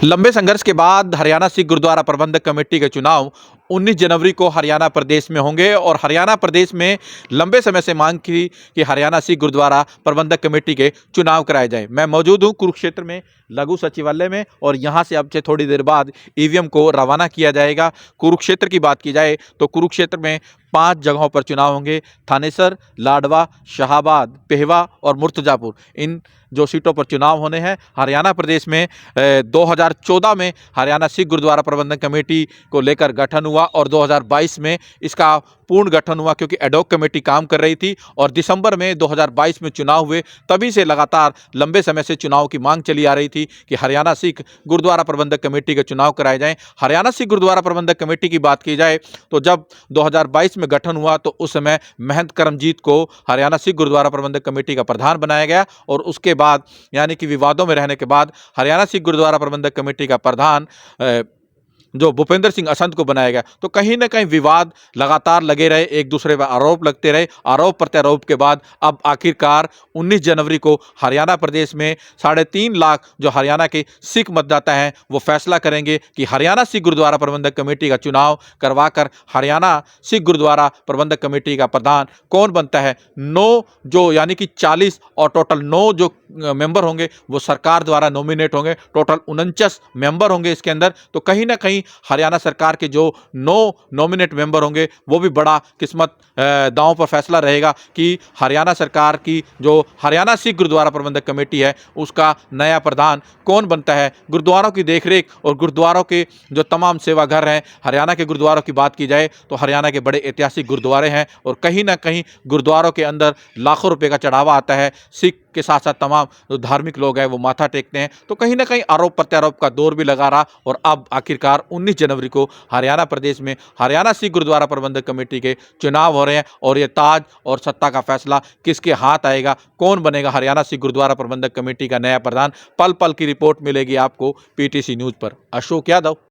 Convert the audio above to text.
लंबे संघर्ष के बाद हरियाणा सिख गुरुद्वारा प्रबंधक कमेटी के चुनाव 19 जनवरी को हरियाणा प्रदेश में होंगे और हरियाणा प्रदेश में लंबे समय से मांग की कि हरियाणा सिख गुरुद्वारा प्रबंधक कमेटी के चुनाव कराए जाएं। मैं मौजूद हूं कुरुक्षेत्र में लघु सचिवालय में और यहां से अब से थोड़ी देर बाद ईवीएम को रवाना किया जाएगा। कुरुक्षेत्र की बात की जाए तो कुरुक्षेत्र में 5 जगहों पर चुनाव होंगे। थानेसर, लाडवा, शाहाबाद, पेहवा और मुर्तजापुर, इन जो सीटों पर चुनाव होने हैं। हरियाणा प्रदेश में 2014 में हरियाणा सिख गुरुद्वारा प्रबंधक कमेटी को लेकर गठन हुआ और 2022 में इसका पूर्ण गठन हुआ, क्योंकि एडॉक कमेटी काम कर रही थी और दिसंबर में 2022 में चुनाव हुए। तभी से लगातार लंबे समय से चुनाव की मांग चली आ रही थी कि हरियाणा सिख गुरुद्वारा प्रबंधक कमेटी के चुनाव कराए जाएं। हरियाणा सिख गुरुद्वारा प्रबंधक कमेटी की बात की जाए तो जब 2022 में गठन हुआ तो उस समय महंत करमजीत को हरियाणा सिख गुरुद्वारा प्रबंधक कमेटी का प्रधान बनाया गया और उसके बाद यानी कि विवादों में रहने के बाद हरियाणा सिख गुरुद्वारा प्रबंधक कमेटी का प्रधान जो भूपेंद्र सिंह असंत को बनाया गया। तो कहीं ना कहीं विवाद लगातार लगे रहे, एक दूसरे पर आरोप लगते रहे। आरोप प्रत्यारोप के बाद अब आखिरकार 19 जनवरी को हरियाणा प्रदेश में 3.5 लाख जो हरियाणा के सिख मतदाता हैं वो फैसला करेंगे कि हरियाणा सिख गुरुद्वारा प्रबंधक कमेटी का चुनाव करवाकर हरियाणा सिख गुरुद्वारा प्रबंधक कमेटी का प्रधान कौन बनता है। 9 जो यानी कि 40 और टोटल 9 जो मेंबर होंगे वो सरकार द्वारा नॉमिनेट होंगे। टोटल 49 मेंबर होंगे इसके अंदर। तो कहीं ना कहीं हरियाणा सरकार के जो 9 नॉमिनेट मेंबर होंगे वो भी बड़ा किस्मत दांव पर फैसला रहेगा कि हरियाणा सरकार की जो हरियाणा सिख गुरुद्वारा प्रबंधक कमेटी है उसका नया प्रधान कौन बनता है। गुरुद्वारों की देखरेख और गुरुद्वारों के जो तमाम सेवा घर हैं, हरियाणा के गुरुद्वारों की बात की जाए तो हरियाणा के बड़े ऐतिहासिक गुरुद्वारे हैं और कहीं ना कहीं गुरुद्वारों के अंदर लाखों रुपए का चढ़ावा आता है। सिख के साथ साथ तमाम जो धार्मिक लोग हैं वो माथा टेकते हैं। तो कहीं ना कहीं आरोप प्रत्यारोप का दौर भी लगा रहा और अब आखिरकार 19 जनवरी को हरियाणा प्रदेश में हरियाणा सिख गुरुद्वारा प्रबंधक कमेटी के चुनाव हो रहे हैं और ये ताज और सत्ता का फैसला किसके हाथ आएगा, कौन बनेगा हरियाणा सिख गुरुद्वारा प्रबंधक कमेटी का नया प्रधान, पल पल की रिपोर्ट मिलेगी आपको पीटीसी न्यूज़ पर। अशोक यादव।